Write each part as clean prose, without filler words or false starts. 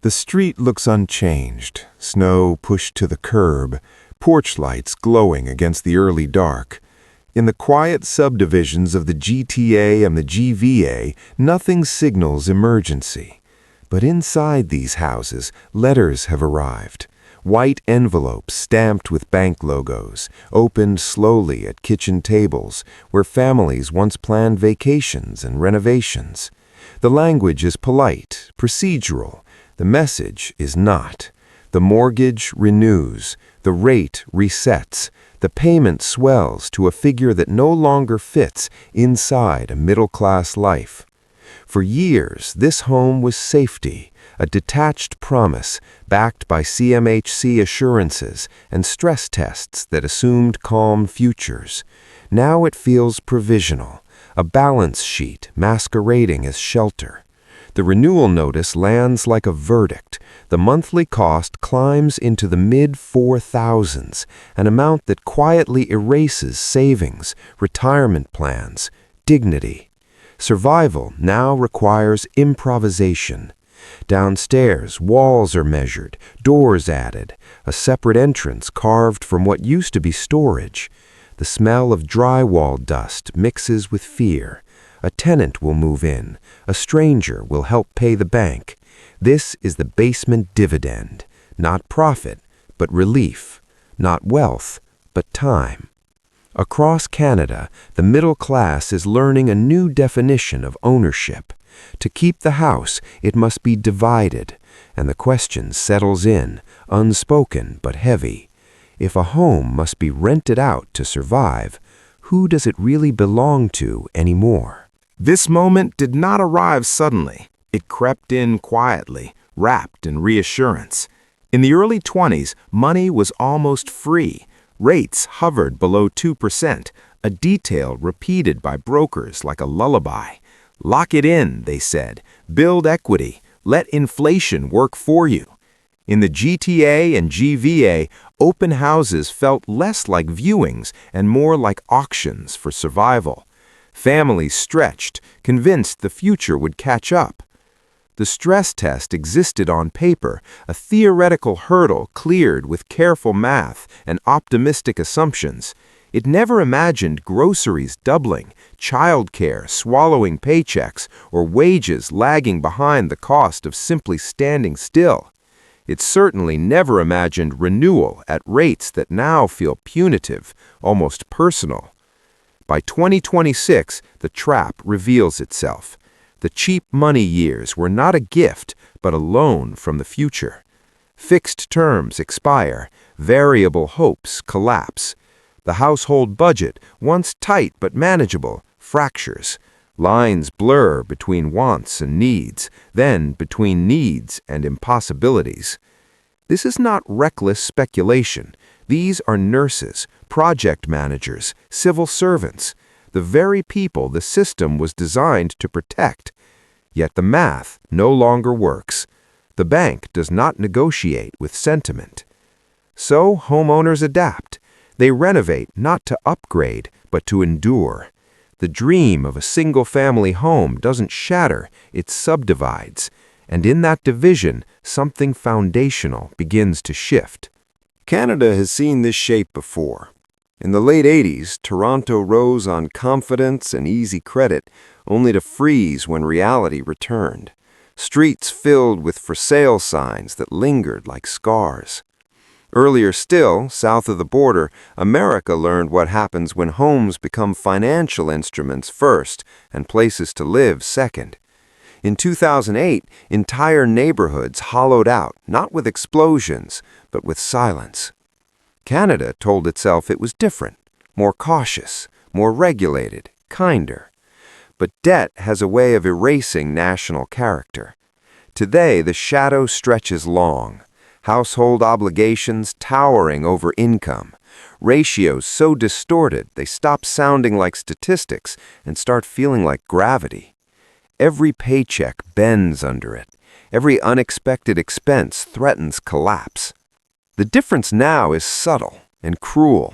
The street looks unchanged, snow pushed to the curb, porch lights glowing against the early dark. In the quiet subdivisions of the GTA and the GVA, nothing signals emergency. But inside these houses, letters have arrived. White envelopes stamped with bank logos, opened slowly at kitchen tables where families once planned vacations and renovations. The language is polite, procedural. The message is not. The mortgage renews. The rate resets. The payment swells to a figure that no longer fits inside a middle-class life. For years, this home was safety, a detached promise backed by CMHC assurances and stress tests that assumed calm futures. Now it feels provisional, a balance sheet masquerading as shelter. The renewal notice lands like a verdict. The monthly cost climbs into the mid-4,000s, an amount that quietly erases savings, retirement plans, dignity. Survival now requires improvisation. Downstairs, walls are measured, doors added, a separate entrance carved from what used to be storage. The smell of drywall dust mixes with fear. A tenant will move in. A stranger will help pay the bank. This is the basement dividend. Not profit, but relief. Not wealth, but time. Across Canada, the middle class is learning a new definition of ownership. To keep the house, it must be divided, and the question settles in, unspoken but heavy. If a home must be rented out to survive, who does it really belong to anymore? This moment did not arrive suddenly. It crept in quietly, wrapped in reassurance. In the early 20s, money was almost free. Rates hovered below 2%, a detail repeated by brokers like a lullaby. Lock it in, they said. Build equity. Let inflation work for you. In the GTA and GVA, open houses felt less like viewings and more like auctions for survival. Families stretched, convinced the future would catch up. The stress test existed on paper, a theoretical hurdle cleared with careful math and optimistic assumptions. It never imagined groceries doubling, childcare swallowing paychecks, or wages lagging behind the cost of simply standing still. It certainly never imagined renewal at rates that now feel punitive, almost personal. By 2026, the trap reveals itself. The cheap money years were not a gift, but a loan from the future. Fixed terms expire, variable hopes collapse. The household budget, once tight but manageable, fractures. Lines blur between wants and needs, then between needs and impossibilities. This is not reckless speculation. These are nurses, project managers, civil servants, the very people the system was designed to protect. Yet the math no longer works. The bank does not negotiate with sentiment. So homeowners adapt. They renovate not to upgrade, but to endure. The dream of a single-family home doesn't shatter, it subdivides. And in that division, something foundational begins to shift. Canada has seen this shape before. In the late 80s, Toronto rose on confidence and easy credit, only to freeze when reality returned. Streets filled with for sale signs that lingered like scars. Earlier still, south of the border, America learned what happens when homes become financial instruments first and places to live second. In 2008, entire neighborhoods hollowed out, not with explosions, but with silence. Canada told itself it was different, more cautious, more regulated, kinder. But debt has a way of erasing national character. Today, the shadow stretches long. Household obligations towering over income. Ratios so distorted they stop sounding like statistics and start feeling like gravity. Every paycheck bends under it. Every unexpected expense threatens collapse. The difference now is subtle and cruel.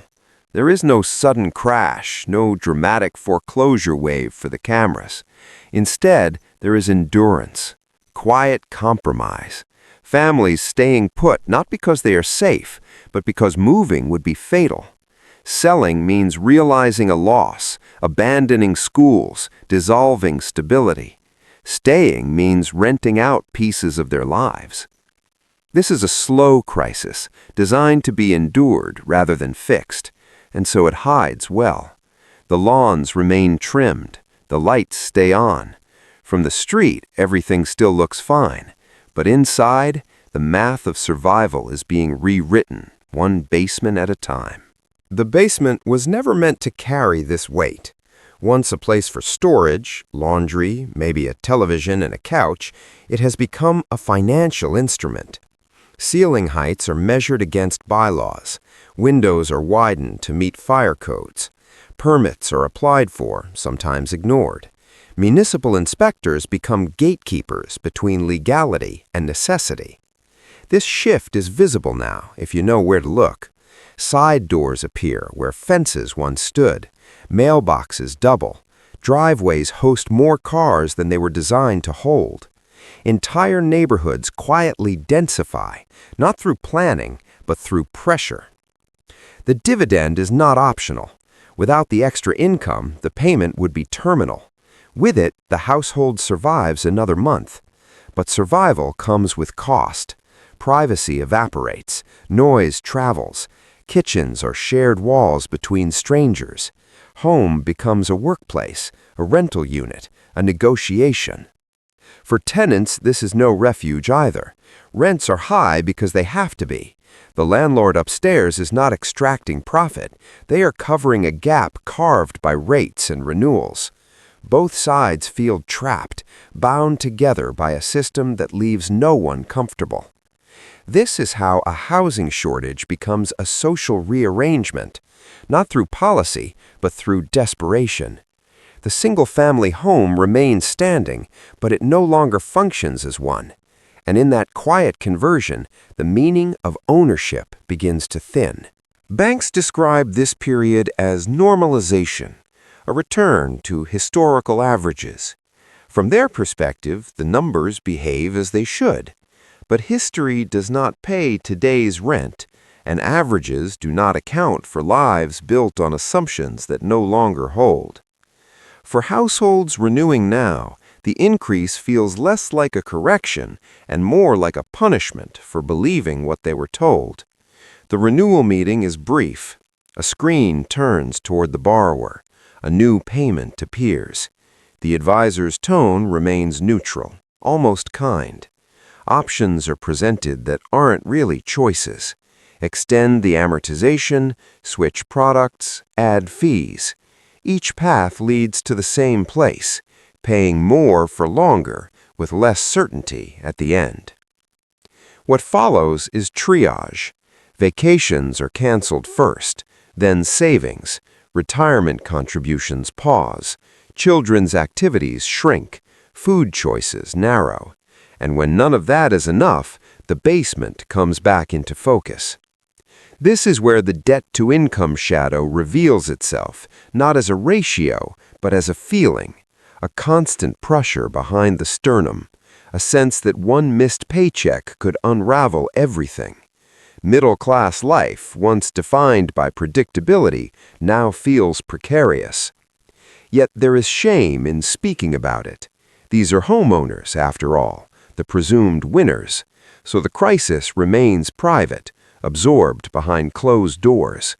There is no sudden crash, no dramatic foreclosure wave for the cameras. Instead, there is endurance, quiet compromise, Families staying put not because they are safe, but because moving would be fatal. Selling means realizing a loss, abandoning schools, dissolving stability. Staying means renting out pieces of their lives. This is a slow crisis, designed to be endured rather than fixed, and so it hides well. The lawns remain trimmed, the lights stay on. From the street, everything still looks fine, but inside, the math of survival is being rewritten, one basement at a time. The basement was never meant to carry this weight. Once a place for storage, laundry, maybe a television and a couch, it has become a financial instrument. Ceiling heights are measured against bylaws. Windows are widened to meet fire codes. Permits are applied for, sometimes ignored. Municipal inspectors become gatekeepers between legality and necessity. This shift is visible now, if you know where to look. Side doors appear where fences once stood. Mailboxes double. Driveways host more cars than they were designed to hold. Entire neighborhoods quietly densify, not through planning, but through pressure. The dividend is not optional. Without the extra income, the payment would be terminal. With it, the household survives another month. But survival comes with cost. Privacy evaporates. Noise travels. Kitchens are shared walls between strangers. Home becomes a workplace, a rental unit, a negotiation. For tenants, this is no refuge either. Rents are high because they have to be. The landlord upstairs is not extracting profit. They are covering a gap carved by rates and renewals. Both sides feel trapped, bound together by a system that leaves no one comfortable. This is how a housing shortage becomes a social rearrangement, not through policy, but through desperation. The single-family home remains standing, but it no longer functions as one. And in that quiet conversion, the meaning of ownership begins to thin. Banks describe this period as normalization, a return to historical averages. From their perspective, the numbers behave as they should. But history does not pay today's rent, and averages do not account for lives built on assumptions that no longer hold. For households renewing now, the increase feels less like a correction and more like a punishment for believing what they were told. The renewal meeting is brief. A screen turns toward the borrower. A new payment appears. The advisor's tone remains neutral, almost kind. Options are presented that aren't really choices. Extend the amortization, switch products, add fees. Each path leads to the same place, paying more for longer with less certainty at the end. What follows is triage. Vacations are canceled first, then savings, retirement contributions pause, children's activities shrink, food choices narrow. And when none of that is enough, the basement comes back into focus. This is where the debt-to-income shadow reveals itself, not as a ratio, but as a feeling, a constant pressure behind the sternum, a sense that one missed paycheck could unravel everything. Middle-class life, once defined by predictability, now feels precarious. Yet there is shame in speaking about it. These are homeowners, after all, the presumed winners, so the crisis remains private, absorbed behind closed doors.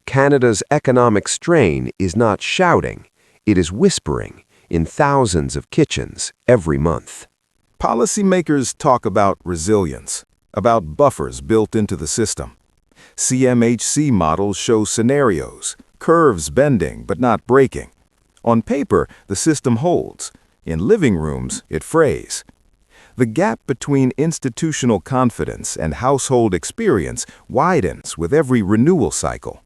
Canada's economic strain is not shouting, it is whispering in thousands of kitchens every month. Policymakers talk about resilience, about buffers built into the system. CMHC models show scenarios, curves bending but not breaking. On paper, the system holds. In living rooms, it frays. The gap between institutional confidence and household experience widens with every renewal cycle.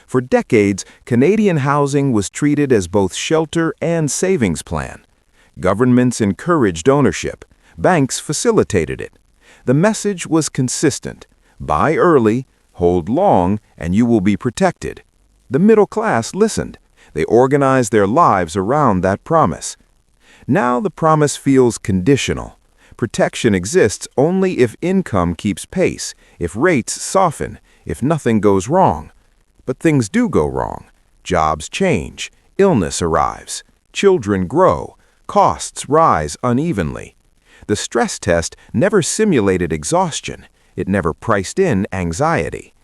For decades, Canadian housing was treated as both shelter and savings plan. Governments encouraged ownership. Banks facilitated it. The message was consistent. Buy early, hold long, and you will be protected. The middle class listened. They organized their lives around that promise. Now the promise feels conditional. Protection exists only if income keeps pace, if rates soften, if nothing goes wrong. But things do go wrong. Jobs change, illness arrives, children grow, costs rise unevenly. The stress test never simulated exhaustion. It never priced in anxiety.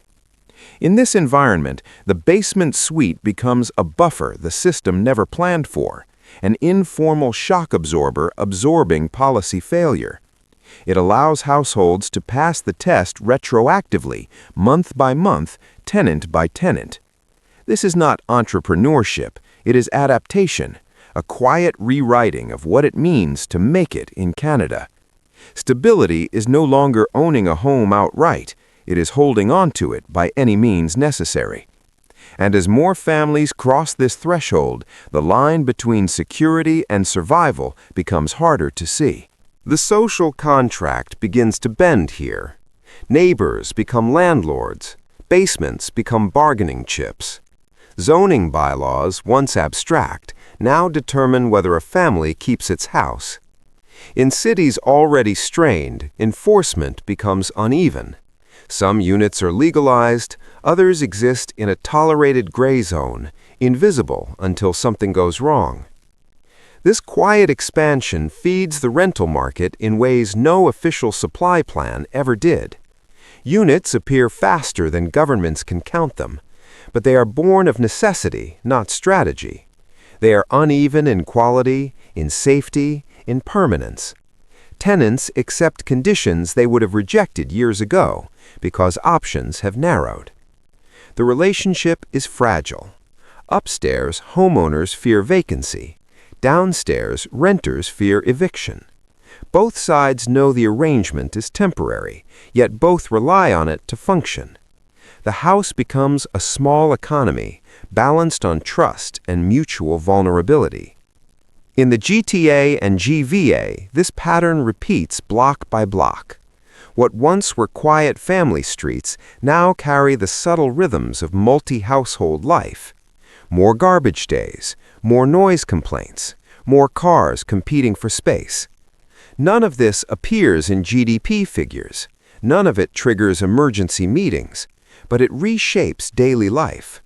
In this environment, the basement suite becomes a buffer the system never planned for, an informal shock absorber absorbing policy failure. It allows households to pass the test retroactively, month by month, tenant by tenant. This is not entrepreneurship, it is adaptation, a quiet rewriting of what it means to make it in Canada. Stability is no longer owning a home outright, it is holding on to it by any means necessary. And as more families cross this threshold, the line between security and survival becomes harder to see. The social contract begins to bend here. Neighbors become landlords. Basements become bargaining chips. Zoning bylaws, once abstract, now determine whether a family keeps its house. In cities already strained, enforcement becomes uneven. Some units are legalized, others exist in a tolerated gray zone, invisible until something goes wrong. This quiet expansion feeds the rental market in ways no official supply plan ever did. Units appear faster than governments can count them, but they are born of necessity, not strategy. They are uneven in quality, in safety, in permanence. Tenants accept conditions they would have rejected years ago because options have narrowed. The relationship is fragile. Upstairs, homeowners fear vacancy. Downstairs, renters fear eviction. Both sides know the arrangement is temporary, yet both rely on it to function. The house becomes a small economy, balanced on trust and mutual vulnerability. In the GTA and GVA, this pattern repeats block by block. What once were quiet family streets now carry the subtle rhythms of multi-household life. More garbage days, more noise complaints, more cars competing for space. None of this appears in GDP figures. None of it triggers emergency meetings, but it reshapes daily life.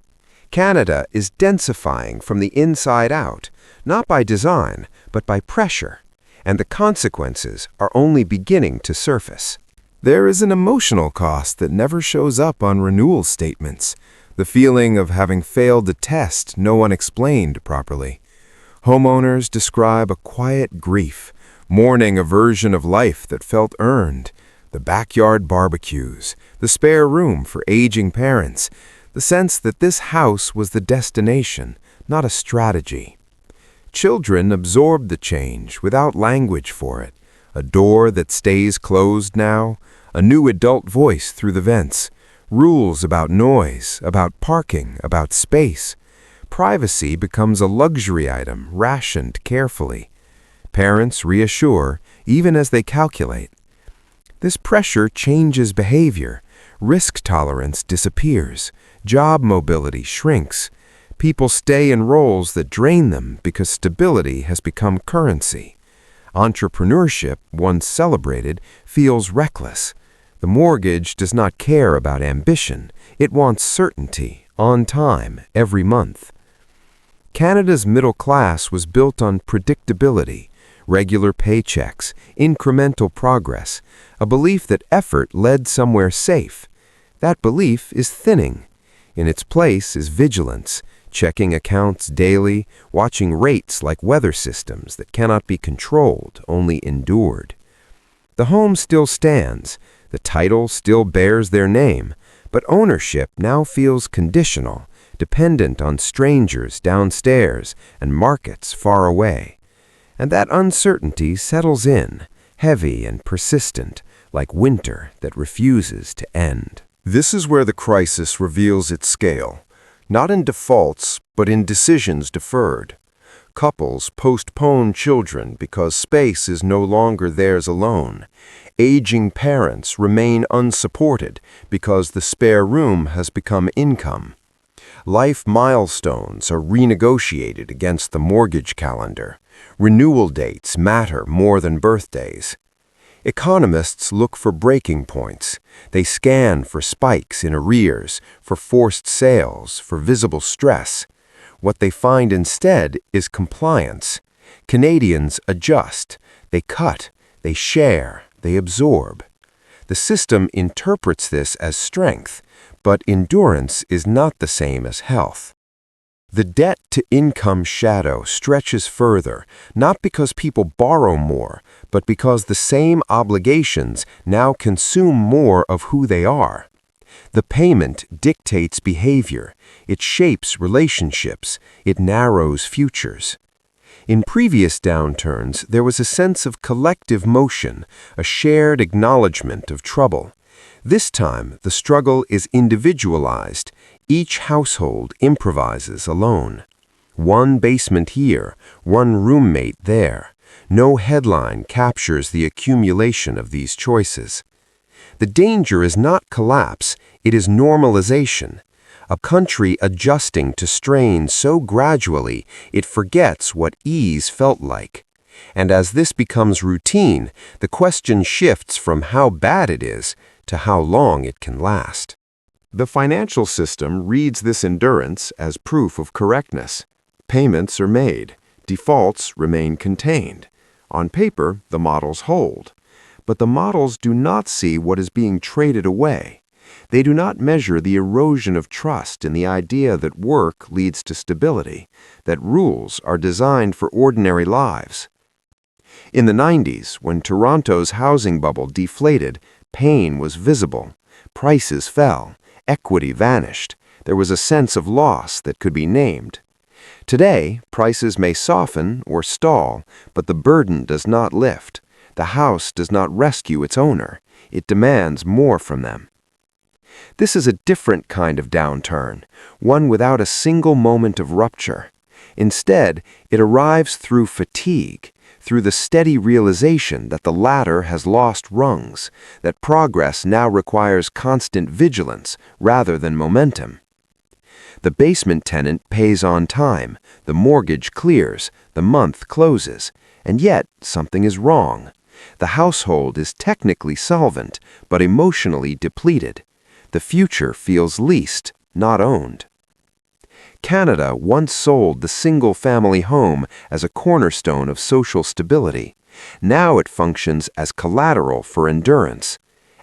Canada is densifying from the inside out, not by design, but by pressure, and the consequences are only beginning to surface. There is an emotional cost that never shows up on renewal statements, the feeling of having failed a test no one explained properly. Homeowners describe a quiet grief, mourning a version of life that felt earned, the backyard barbecues, the spare room for aging parents, the sense that this house was the destination, not a strategy. Children absorb the change without language for it, a door that stays closed now, a new adult voice through the vents, rules about noise, about parking, about space. Privacy becomes a luxury item rationed carefully. Parents reassure, even as they calculate. This pressure changes behavior. Risk tolerance disappears. Job mobility shrinks. People stay in roles that drain them because stability has become currency. Entrepreneurship, once celebrated, feels reckless. The mortgage does not care about ambition. It wants certainty, on time, every month. Canada's middle class was built on predictability, regular paychecks, incremental progress, a belief that effort led somewhere safe. That belief is thinning. In its place is vigilance, checking accounts daily, watching rates like weather systems that cannot be controlled, only endured. The home still stands, the title still bears their name, but ownership now feels conditional, dependent on strangers downstairs and markets far away. And that uncertainty settles in, heavy and persistent, like winter that refuses to end. This is where the crisis reveals its scale, not in defaults, but in decisions deferred. Couples postpone children because space is no longer theirs alone. Aging parents remain unsupported because the spare room has become income. Life milestones are renegotiated against the mortgage calendar. Renewal dates matter more than birthdays. Economists look for breaking points. They scan for spikes in arrears, for forced sales, for visible stress. What they find instead is compliance. Canadians adjust. They cut. They share. They absorb. The system interprets this as strength, but endurance is not the same as health. The debt-to-income shadow stretches further, not because people borrow more, but because the same obligations now consume more of who they are. The payment dictates behavior, it shapes relationships, it narrows futures. In previous downturns, there was a sense of collective motion, a shared acknowledgement of trouble. This time, the struggle is individualized. Each household improvises alone. One basement here, one roommate there. No headline captures the accumulation of these choices. The danger is not collapse, it is normalization. A country adjusting to strain so gradually it forgets what ease felt like. And as this becomes routine, the question shifts from how bad it is to how long it can last. The financial system reads this endurance as proof of correctness. Payments are made. Defaults remain contained. On paper, the models hold. But the models do not see what is being traded away. They do not measure the erosion of trust in the idea that work leads to stability, that rules are designed for ordinary lives. In the 90s, when Toronto's housing bubble deflated, pain was visible. Prices fell. Equity vanished. There was a sense of loss that could be named. Today, prices may soften or stall, but the burden does not lift. The house does not rescue its owner. It demands more from them. This is a different kind of downturn, one without a single moment of rupture. Instead, it arrives through fatigue, through the steady realization that the ladder has lost rungs, that progress now requires constant vigilance rather than momentum. The basement tenant pays on time, the mortgage clears, the month closes, and yet something is wrong. The household is technically solvent, but emotionally depleted. The future feels leased, not owned. Canada once sold the single-family home as a cornerstone of social stability. Now it functions as collateral for endurance.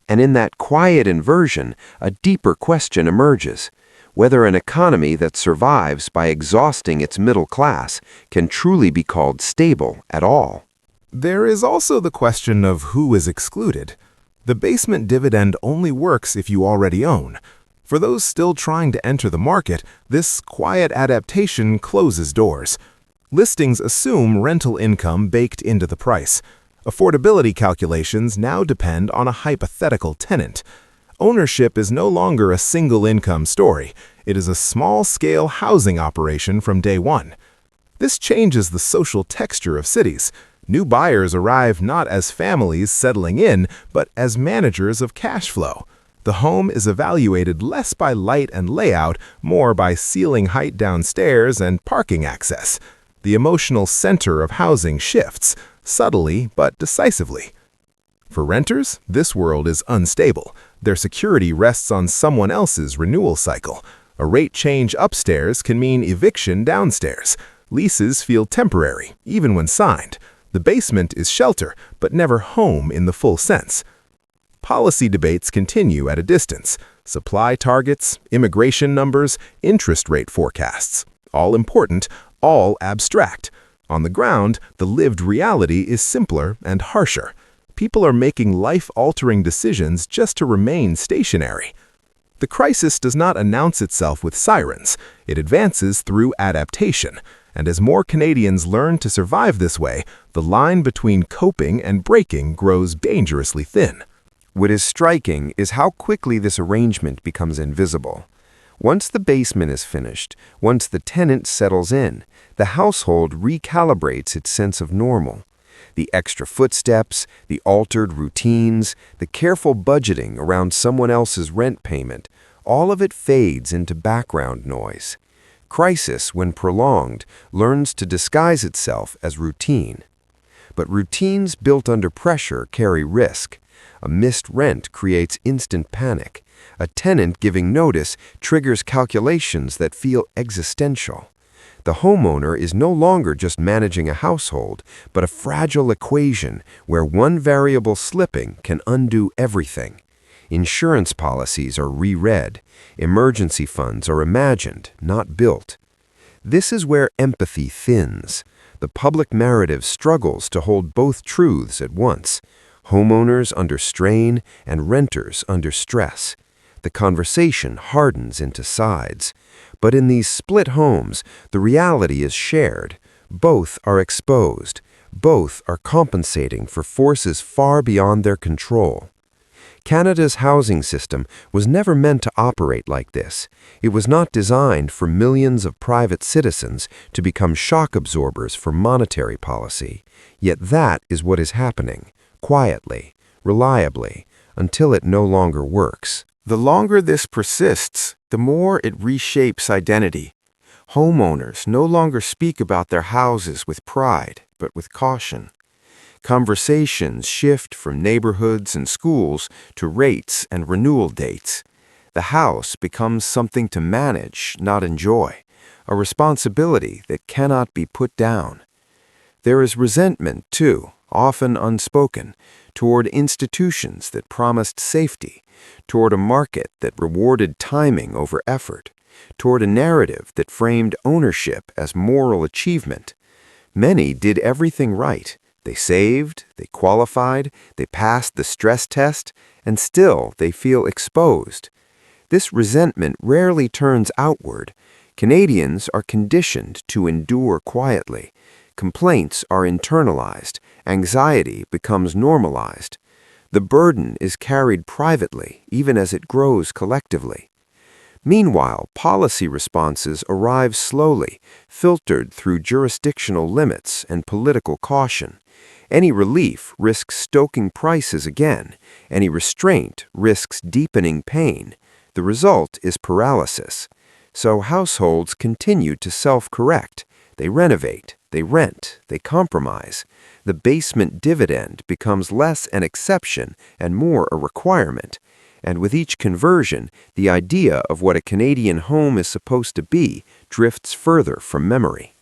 And in that quiet inversion, a deeper question emerges: whether an economy that survives by exhausting its middle class can truly be called stable at all. There is also the question of who is excluded. The basement dividend only works if you already own. For those still trying to enter the market, this quiet adaptation closes doors. Listings assume rental income baked into the price. Affordability calculations now depend on a hypothetical tenant. Ownership is no longer a single-income story. It is a small-scale housing operation from day one. This changes the social texture of cities. New buyers arrive not as families settling in, but as managers of cash flow. The home is evaluated less by light and layout, more by ceiling height downstairs and parking access. The emotional center of housing shifts, subtly but decisively. For renters, this world is unstable. Their security rests on someone else's renewal cycle. A rate change upstairs can mean eviction downstairs. Leases feel temporary, even when signed. The basement is shelter, but never home in the full sense. Policy debates continue at a distance. Supply targets, immigration numbers, interest rate forecasts. All important, all abstract. On the ground, the lived reality is simpler and harsher. People are making life-altering decisions just to remain stationary. The crisis does not announce itself with sirens. It advances through adaptation. And as more Canadians learn to survive this way, the line between coping and breaking grows dangerously thin. What is striking is how quickly this arrangement becomes invisible. Once the basement is finished, once the tenant settles in, the household recalibrates its sense of normal. The extra footsteps, the altered routines, the careful budgeting around someone else's rent payment, all of it fades into background noise. Crisis, when prolonged, learns to disguise itself as routine. But routines built under pressure carry risk. A missed rent creates instant panic. A tenant giving notice triggers calculations that feel existential. The homeowner is no longer just managing a household, but a fragile equation where one variable slipping can undo everything. Insurance policies are reread. Emergency funds are imagined, not built. This is where empathy thins. The public narrative struggles to hold both truths at once. Homeowners under strain and renters under stress. The conversation hardens into sides. But in these split homes, the reality is shared. Both are exposed. Both are compensating for forces far beyond their control. Canada's housing system was never meant to operate like this. It was not designed for millions of private citizens to become shock absorbers for monetary policy. Yet that is what is happening, quietly, reliably, until it no longer works. The longer this persists, the more it reshapes identity. Homeowners no longer speak about their houses with pride, but with caution. Conversations shift from neighborhoods and schools to rates and renewal dates. The house becomes something to manage, not enjoy, a responsibility that cannot be put down. There is resentment, too, often unspoken, toward institutions that promised safety, toward a market that rewarded timing over effort, toward a narrative that framed ownership as moral achievement. Many did everything right. They saved, they qualified, they passed the stress test, and still they feel exposed. This resentment rarely turns outward. Canadians are conditioned to endure quietly. Complaints are internalized. Anxiety becomes normalized. The burden is carried privately, even as it grows collectively. Meanwhile, policy responses arrive slowly, filtered through jurisdictional limits and political caution. Any relief risks stoking prices again. Any restraint risks deepening pain. The result is paralysis. So households continue to self-correct. They renovate, they rent, they compromise. The basement dividend becomes less an exception and more a requirement. And with each conversion, the idea of what a Canadian home is supposed to be drifts further from memory.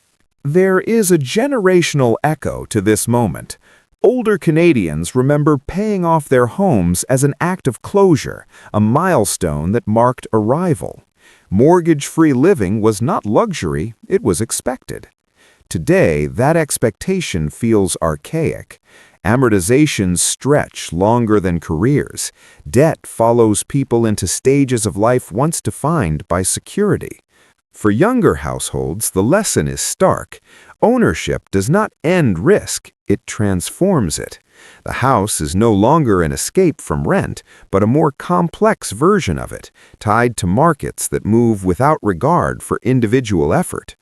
There is a generational echo to this moment. Older Canadians remember paying off their homes as an act of closure, a milestone that marked arrival. Mortgage-free living was not luxury, it was expected. Today, that expectation feels archaic. Amortizations stretch longer than careers. Debt follows people into stages of life once defined by security. For younger households, the lesson is stark. Ownership does not end risk, it transforms it. The house is no longer an escape from rent, but a more complex version of it, tied to markets that move without regard for individual effort.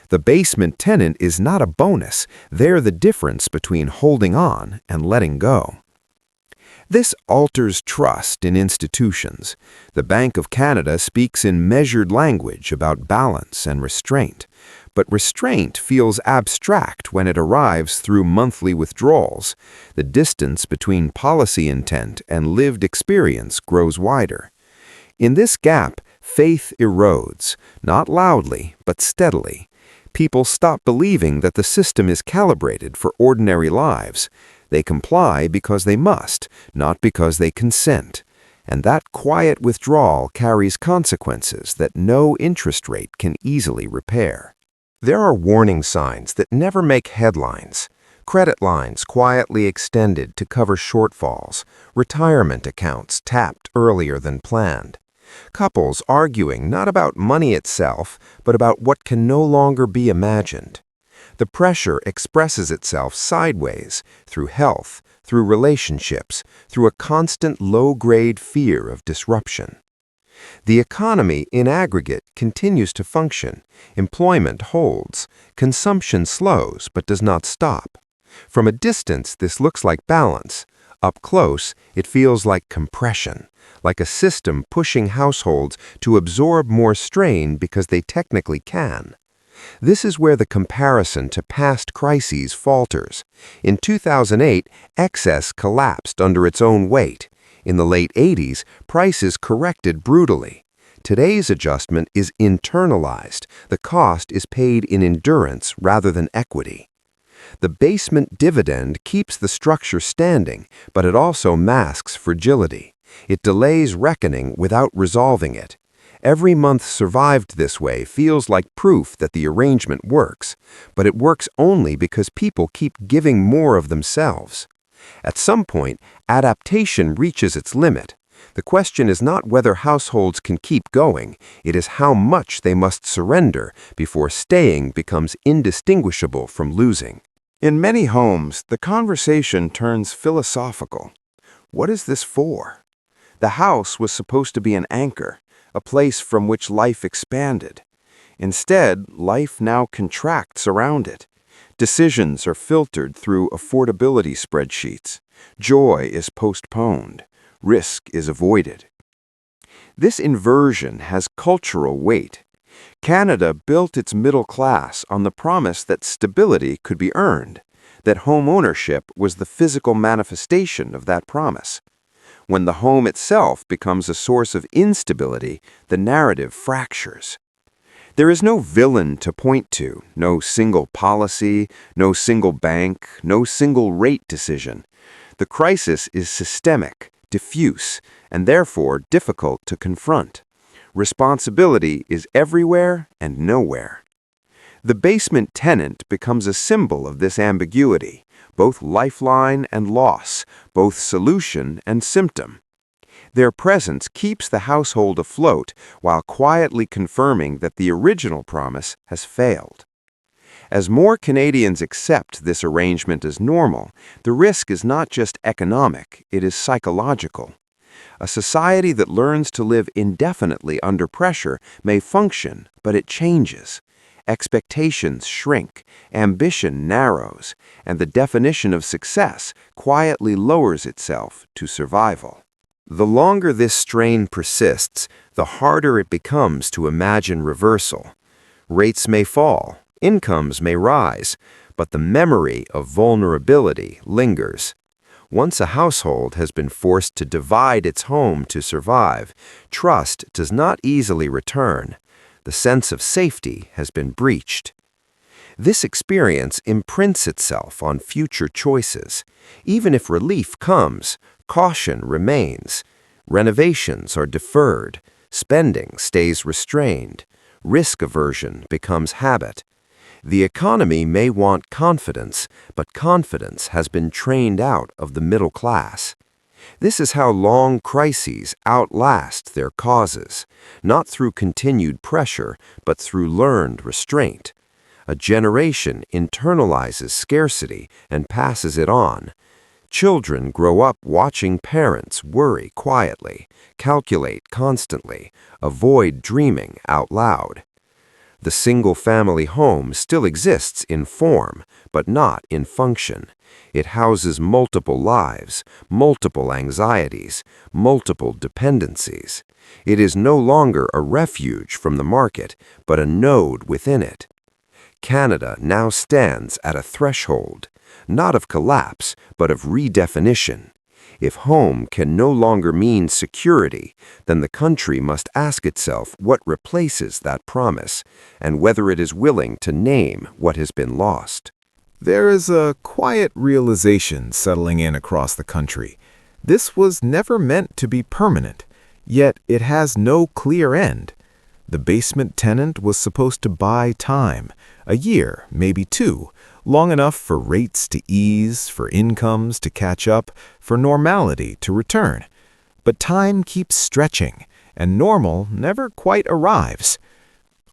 The basement tenant is not a bonus, they're the difference between holding on and letting go. This alters trust in institutions. The Bank of Canada speaks in measured language about balance and restraint. But restraint feels abstract when it arrives through monthly withdrawals. The distance between policy intent and lived experience grows wider. In this gap, faith erodes, not loudly, but steadily. People stop believing that the system is calibrated for ordinary lives. They comply because they must, not because they consent. And that quiet withdrawal carries consequences that no interest rate can easily repair. There are warning signs that never make headlines. Credit lines quietly extended to cover shortfalls, retirement accounts tapped earlier than planned. Couples arguing not about money itself, but about what can no longer be imagined. The pressure expresses itself sideways, through health, through relationships, through a constant low-grade fear of disruption. The economy in aggregate continues to function, employment holds, consumption slows but does not stop. From a distance, this looks like balance. Up close, it feels like compression, like a system pushing households to absorb more strain because they technically can. This is where the comparison to past crises falters. In 2008, excess collapsed under its own weight. In the late 80s, prices corrected brutally. Today's adjustment is internalized. The cost is paid in endurance rather than equity. The basement dividend keeps the structure standing, but it also masks fragility. It delays reckoning without resolving it. Every month survived this way feels like proof that the arrangement works, but it works only because people keep giving more of themselves. At some point, adaptation reaches its limit. The question is not whether households can keep going, it is how much they must surrender before staying becomes indistinguishable from losing. In many homes, the conversation turns philosophical. What is this for? The house was supposed to be an anchor, a place from which life expanded. Instead, life now contracts around it. Decisions are filtered through affordability spreadsheets. Joy is postponed. Risk is avoided. This inversion has cultural weight. Canada built its middle class on the promise that stability could be earned, that home ownership was the physical manifestation of that promise. When the home itself becomes a source of instability, the narrative fractures. There is no villain to point to, no single policy, no single bank, no single rate decision. The crisis is systemic, diffuse, and therefore difficult to confront. Responsibility is everywhere and nowhere. The basement tenant becomes a symbol of this ambiguity, both lifeline and loss, both solution and symptom. Their presence keeps the household afloat while quietly confirming that the original promise has failed. As more Canadians accept this arrangement as normal, the risk is not just economic, it is psychological. A society that learns to live indefinitely under pressure may function, but it changes. Expectations shrink, ambition narrows, and the definition of success quietly lowers itself to survival. The longer this strain persists, the harder it becomes to imagine reversal. Rates may fall, incomes may rise, but the memory of vulnerability lingers. Once a household has been forced to divide its home to survive, trust does not easily return. The sense of safety has been breached. This experience imprints itself on future choices. Even if relief comes, caution remains. Renovations are deferred. Spending stays restrained. Risk aversion becomes habit. The economy may want confidence, but confidence has been trained out of the middle class. This is how long crises outlast their causes, not through continued pressure, but through learned restraint. A generation internalizes scarcity and passes it on. Children grow up watching parents worry quietly, calculate constantly, avoid dreaming out loud. The single-family home still exists in form, but not in function. It houses multiple lives, multiple anxieties, multiple dependencies. It is no longer a refuge from the market, but a node within it. Canada now stands at a threshold, not of collapse, but of redefinition. If home can no longer mean security, then the country must ask itself what replaces that promise, and whether it is willing to name what has been lost. There is a quiet realization settling in across the country. This was never meant to be permanent, yet it has no clear end. The basement tenant was supposed to buy time, a year, maybe two, long enough for rates to ease, for incomes to catch up, for normality to return. But time keeps stretching, and normal never quite arrives.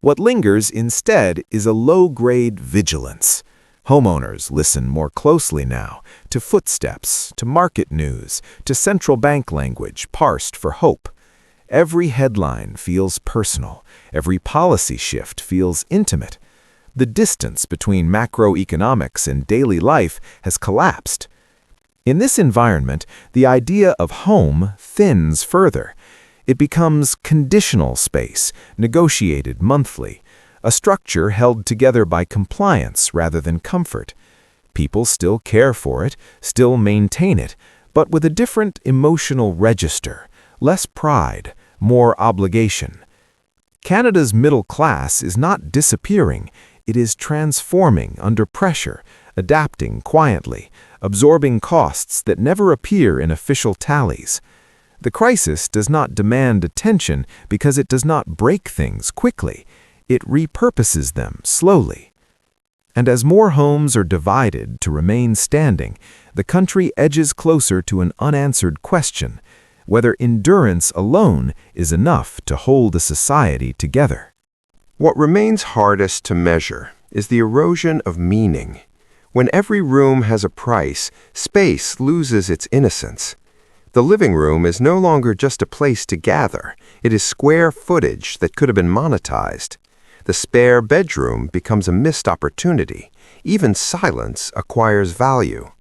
What lingers instead is a low-grade vigilance. Homeowners listen more closely now to footsteps, to market news, to central bank language parsed for hope. Every headline feels personal. Every policy shift feels intimate. The distance between macroeconomics and daily life has collapsed. In this environment, the idea of home thins further. It becomes conditional space, negotiated monthly, a structure held together by compliance rather than comfort. People still care for it, still maintain it, but with a different emotional register, less pride, more obligation. Canada's middle class is not disappearing, it is transforming under pressure, adapting quietly, absorbing costs that never appear in official tallies. The crisis does not demand attention because it does not break things quickly. It repurposes them slowly. And as more homes are divided to remain standing, the country edges closer to an unanswered question, whether endurance alone is enough to hold a society together. What remains hardest to measure is the erosion of meaning. When every room has a price, space loses its innocence. The living room is no longer just a place to gather. It is square footage that could have been monetized. The spare bedroom becomes a missed opportunity. Even silence acquires value.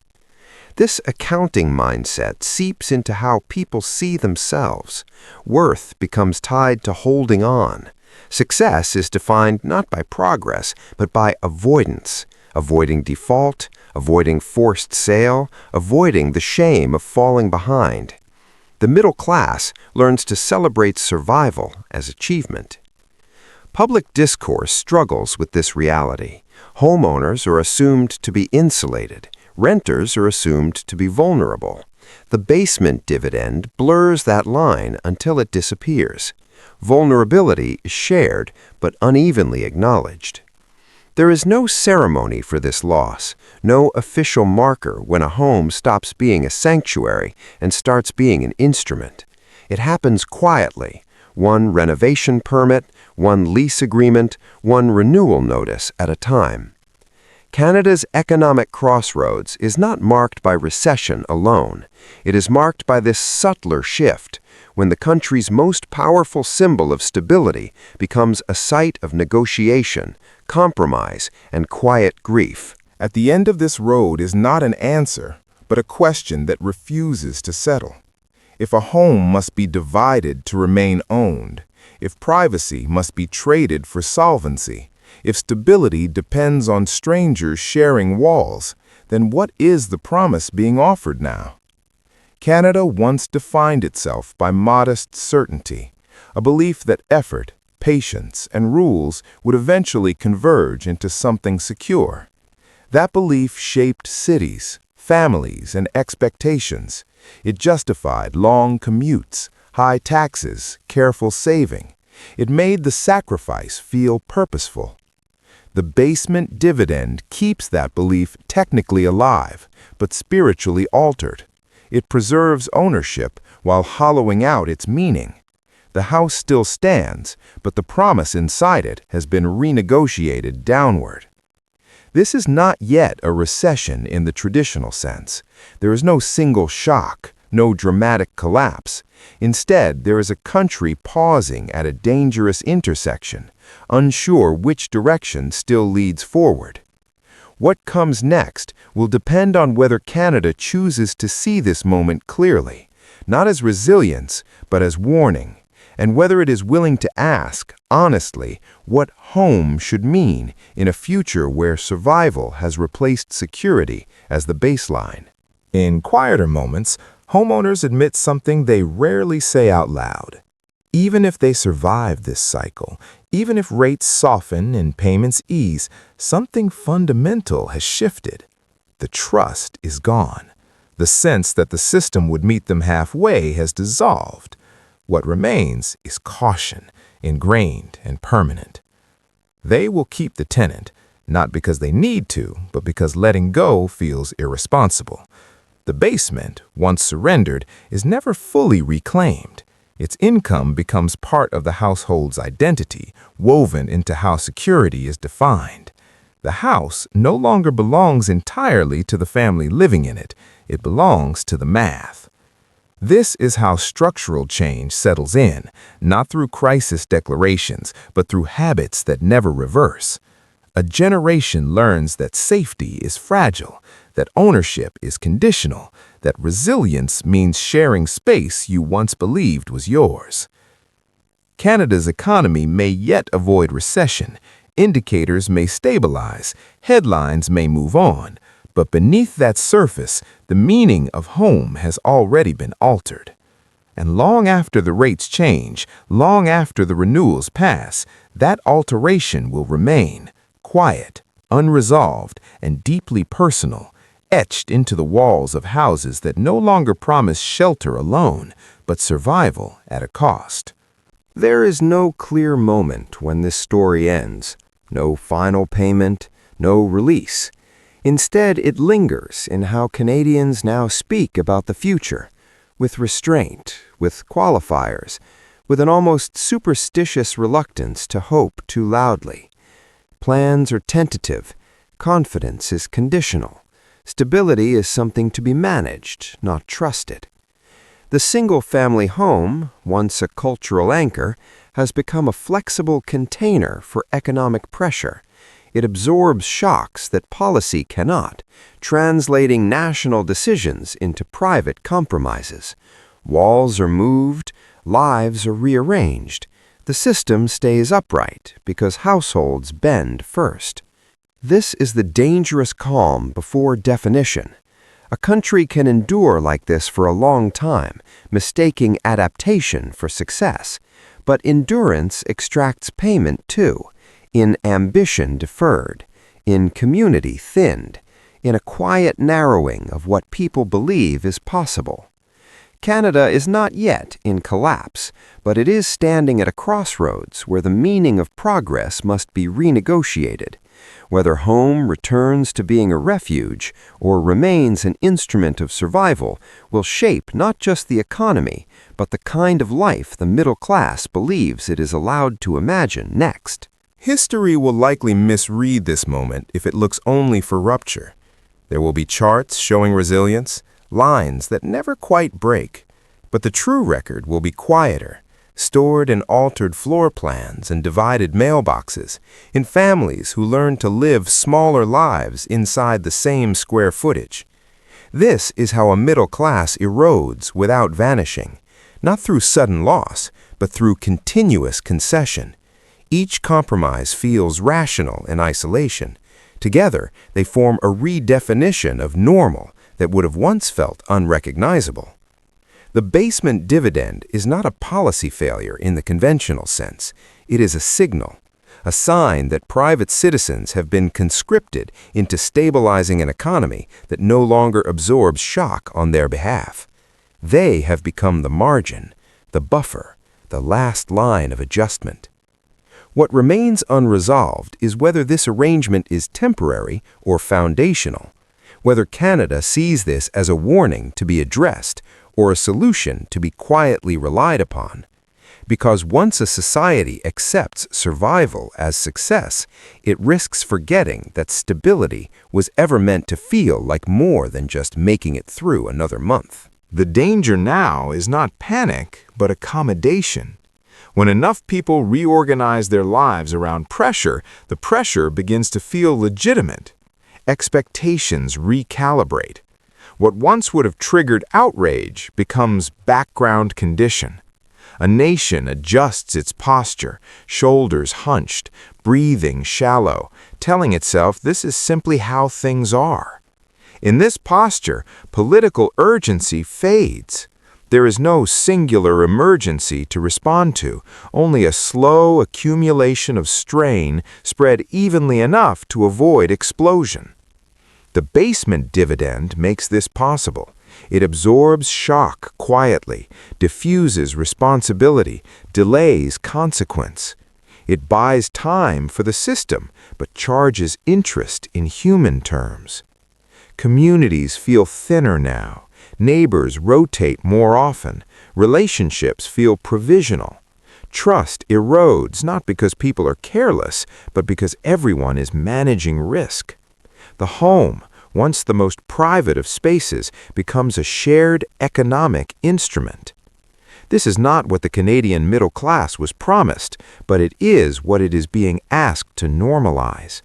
This accounting mindset seeps into how people see themselves. Worth becomes tied to holding on. Success is defined not by progress, but by avoidance. Avoiding default, avoiding forced sale, avoiding the shame of falling behind. The middle class learns to celebrate survival as achievement. Public discourse struggles with this reality. Homeowners are assumed to be insulated. Renters are assumed to be vulnerable. The basement dividend blurs that line until it disappears. Vulnerability is shared but unevenly acknowledged. There is no ceremony for this loss, no official marker when a home stops being a sanctuary and starts being an instrument. It happens quietly, one renovation permit, one lease agreement, one renewal notice at a time. Canada's economic crossroads is not marked by recession alone. It is marked by this subtler shift, when the country's most powerful symbol of stability becomes a site of negotiation, compromise, and quiet grief. At the end of this road is not an answer, but a question that refuses to settle. If a home must be divided to remain owned, if privacy must be traded for solvency, if stability depends on strangers sharing walls, then what is the promise being offered now? Canada once defined itself by modest certainty, a belief that effort, patience, and rules would eventually converge into something secure. That belief shaped cities, families, and expectations. It justified long commutes, high taxes, careful saving. It made the sacrifice feel purposeful. The basement dividend keeps that belief technically alive, but spiritually altered. It preserves ownership while hollowing out its meaning. The house still stands, but the promise inside it has been renegotiated downward. This is not yet a recession in the traditional sense. There is no single shock, no dramatic collapse. Instead, there is a country pausing at a dangerous intersection, unsure which direction still leads forward. What comes next will depend on whether Canada chooses to see this moment clearly, not as resilience, but as warning, and whether it is willing to ask, honestly, what home should mean in a future where survival has replaced security as the baseline. In quieter moments, homeowners admit something they rarely say out loud. Even if they survive this cycle, even if rates soften and payments ease, something fundamental has shifted. The trust is gone. The sense that the system would meet them halfway has dissolved. What remains is caution, ingrained and permanent. They will keep the tenant, not because they need to, but because letting go feels irresponsible. The basement, once surrendered, is never fully reclaimed. Its income becomes part of the household's identity, woven into how security is defined. The house no longer belongs entirely to the family living in it. It belongs to the math. This is how structural change settles in, not through crisis declarations, but through habits that never reverse. A generation learns that safety is fragile, that ownership is conditional, that resilience means sharing space you once believed was yours. Canada's economy may yet avoid recession. Indicators may stabilize, headlines may move on, but beneath that surface, the meaning of home has already been altered. And long after the rates change, long after the renewals pass, that alteration will remain, quiet, unresolved, and deeply personal, etched into the walls of houses that no longer promise shelter alone, but survival at a cost. There is no clear moment when this story ends, no final payment, no release. Instead, it lingers in how Canadians now speak about the future, with restraint, with qualifiers, with an almost superstitious reluctance to hope too loudly. Plans are tentative, confidence is conditional, stability is something to be managed, not trusted. The single-family home, once a cultural anchor, has become a flexible container for economic pressure. It absorbs shocks that policy cannot, translating national decisions into private compromises. Walls are moved, lives are rearranged. The system stays upright because households bend first. This is the dangerous calm before definition. A country can endure like this for a long time, mistaking adaptation for success. But endurance extracts payment too, in ambition deferred, in community thinned, in a quiet narrowing of what people believe is possible. Canada is not yet in collapse, but it is standing at a crossroads where the meaning of progress must be renegotiated. Whether home returns to being a refuge or remains an instrument of survival will shape not just the economy, but the kind of life the middle class believes it is allowed to imagine next. History will likely misread this moment if it looks only for rupture. There will be charts showing resilience, lines that never quite break, but the true record will be quieter, stored in altered floor plans and divided mailboxes, in families who learn to live smaller lives inside the same square footage. This is how a middle class erodes without vanishing, not through sudden loss, but through continuous concession. Each compromise feels rational in isolation. Together, they form a redefinition of normal that would have once felt unrecognizable. The basement dividend is not a policy failure in the conventional sense. It is a signal, a sign that private citizens have been conscripted into stabilizing an economy that no longer absorbs shock on their behalf. They have become the margin, the buffer, the last line of adjustment. What remains unresolved is whether this arrangement is temporary or foundational, whether Canada sees this as a warning to be addressed or a solution to be quietly relied upon. Because once a society accepts survival as success, it risks forgetting that stability was ever meant to feel like more than just making it through another month. The danger now is not panic, but accommodation. When enough people reorganize their lives around pressure, the pressure begins to feel legitimate. Expectations recalibrate. What once would have triggered outrage becomes background condition. A nation adjusts its posture, shoulders hunched, breathing shallow, telling itself this is simply how things are. In this posture, political urgency fades. There is no singular emergency to respond to, only a slow accumulation of strain spread evenly enough to avoid explosion. The basement dividend makes this possible. It absorbs shock quietly, diffuses responsibility, delays consequence. It buys time for the system, but charges interest in human terms. Communities feel thinner now. Neighbors rotate more often. Relationships feel provisional. Trust erodes not because people are careless, but because everyone is managing risk. The home, once the most private of spaces, becomes a shared economic instrument. This is not what the Canadian middle class was promised, but it is what it is being asked to normalize.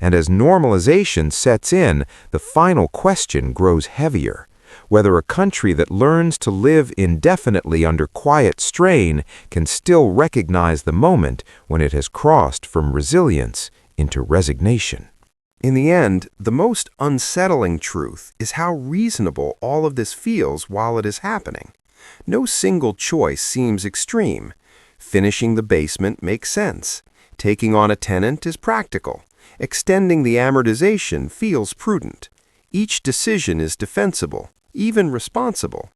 And as normalization sets in, the final question grows heavier. whether a country that learns to live indefinitely under quiet strain can still recognize the moment when it has crossed from resilience into resignation. In the end, the most unsettling truth is how reasonable all of this feels while it is happening. No single choice seems extreme. Finishing the basement makes sense. Taking on a tenant is practical. Extending the amortization feels prudent. Each decision is defensible, even responsible.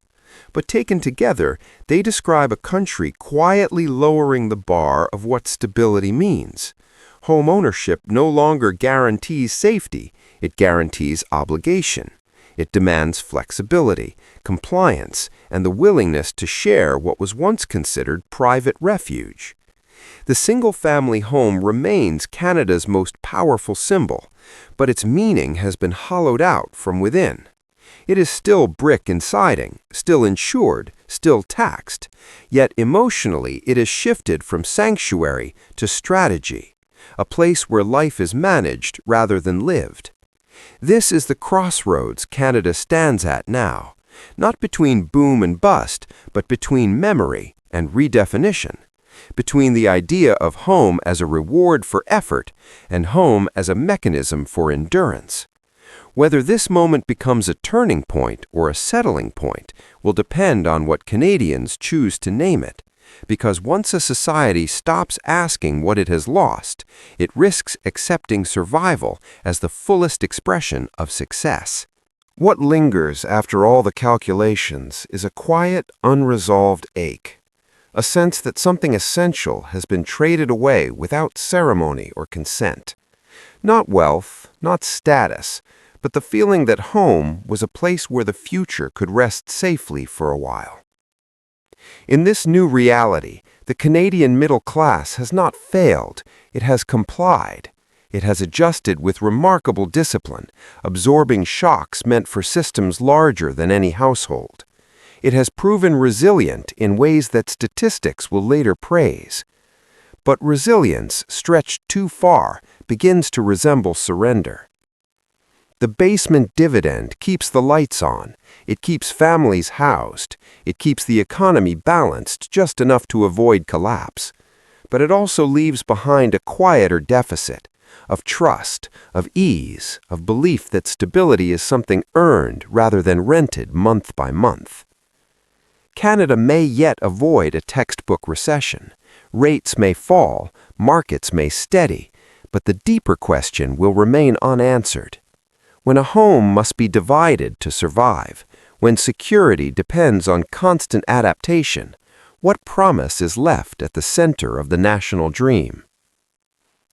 But taken together, they describe a country quietly lowering the bar of what stability means. Home ownership no longer guarantees safety, it guarantees obligation. It demands flexibility, compliance, and the willingness to share what was once considered private refuge. The single-family home remains Canada's most powerful symbol, but its meaning has been hollowed out from within. It is still brick and siding, still insured, still taxed, yet emotionally it has shifted from sanctuary to strategy, a place where life is managed rather than lived. This is the crossroads Canada stands at now, not between boom and bust, but between memory and redefinition, between the idea of home as a reward for effort and home as a mechanism for endurance. Whether this moment becomes a turning point or a settling point will depend on what Canadians choose to name it, because once a society stops asking what it has lost, it risks accepting survival as the fullest expression of success. What lingers after all the calculations is a quiet, unresolved ache, a sense that something essential has been traded away without ceremony or consent. Not wealth, not status, but the feeling that home was a place where the future could rest safely for a while. In this new reality, the Canadian middle class has not failed, it has complied. It has adjusted with remarkable discipline, absorbing shocks meant for systems larger than any household. It has proven resilient in ways that statistics will later praise. But resilience, stretched too far, begins to resemble surrender. The basement dividend keeps the lights on, it keeps families housed, it keeps the economy balanced just enough to avoid collapse. But it also leaves behind a quieter deficit of trust, of ease, of belief that stability is something earned rather than rented month by month. Canada may yet avoid a textbook recession. Rates may fall, markets may steady, but the deeper question will remain unanswered. When a home must be divided to survive, when security depends on constant adaptation, what promise is left at the center of the national dream?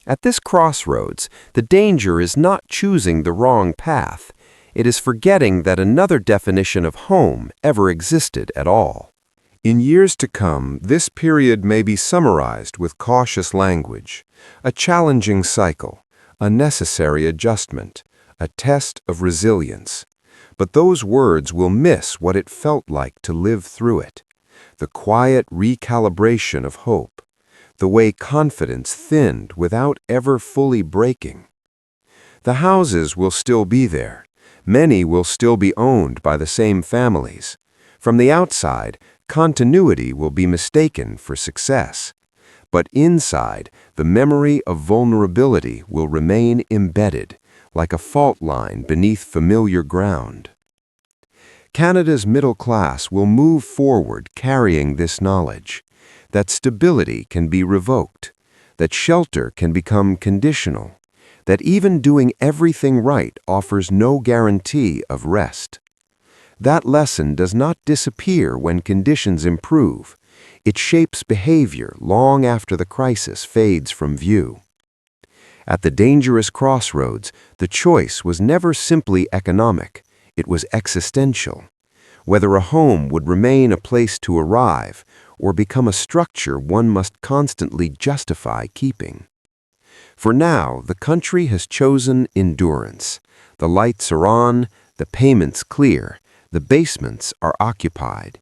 At this crossroads, the danger is not choosing the wrong path. It is forgetting that another definition of home ever existed at all. In years to come, this period may be summarized with cautious language, a challenging cycle, a necessary adjustment, a test of resilience. But those words will miss what it felt like to live through it, the quiet recalibration of hope, the way confidence thinned without ever fully breaking. The houses will still be there. Many will still be owned by the same families. From the outside, continuity will be mistaken for success. But inside, the memory of vulnerability will remain embedded, like a fault line beneath familiar ground. Canada's middle class will move forward carrying this knowledge, that stability can be revoked, that shelter can become conditional, that even doing everything right offers no guarantee of rest. That lesson does not disappear when conditions improve. It shapes behavior long after the crisis fades from view. At the dangerous crossroads, the choice was never simply economic, it was existential. Whether a home would remain a place to arrive or become a structure one must constantly justify keeping. For now, the country has chosen endurance. The lights are on, the payments clear, the basements are occupied.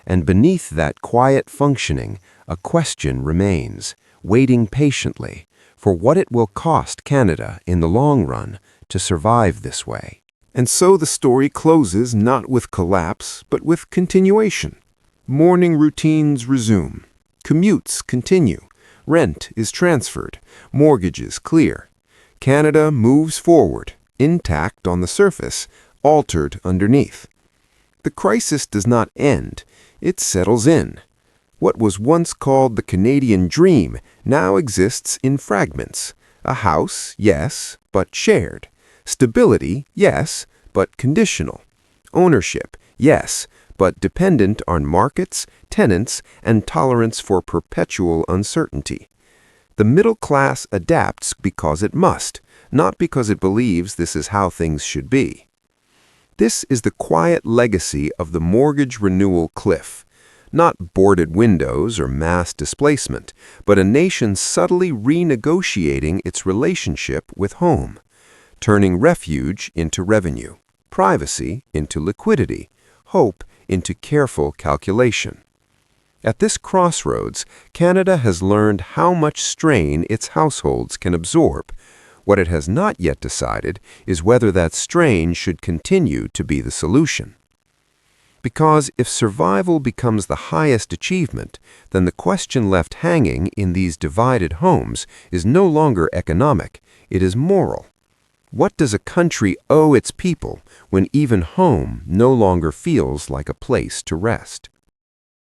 And beneath that quiet functioning, a question remains, waiting patiently for what it will cost Canada in the long run to survive this way. And so the story closes not with collapse, but with continuation. Morning routines resume. Commutes continue. Rent is transferred. Mortgages clear. Canada moves forward, intact on the surface, altered underneath. The crisis does not end. It settles in. What was once called the Canadian dream now exists in fragments. A house, yes, but shared. Stability, yes, but conditional. Ownership, yes, but dependent on markets, tenants, and tolerance for perpetual uncertainty. The middle class adapts because it must, not because it believes this is how things should be. This is the quiet legacy of the mortgage renewal cliff. Not boarded windows or mass displacement, but a nation subtly renegotiating its relationship with home, turning refuge into revenue, privacy into liquidity, hope into careful calculation. At this crossroads, Canada has learned how much strain its households can absorb. What it has not yet decided is whether that strain should continue to be the solution. Because if survival becomes the highest achievement, then the question left hanging in these divided homes is no longer economic, it is moral. What does a country owe its people when even home no longer feels like a place to rest?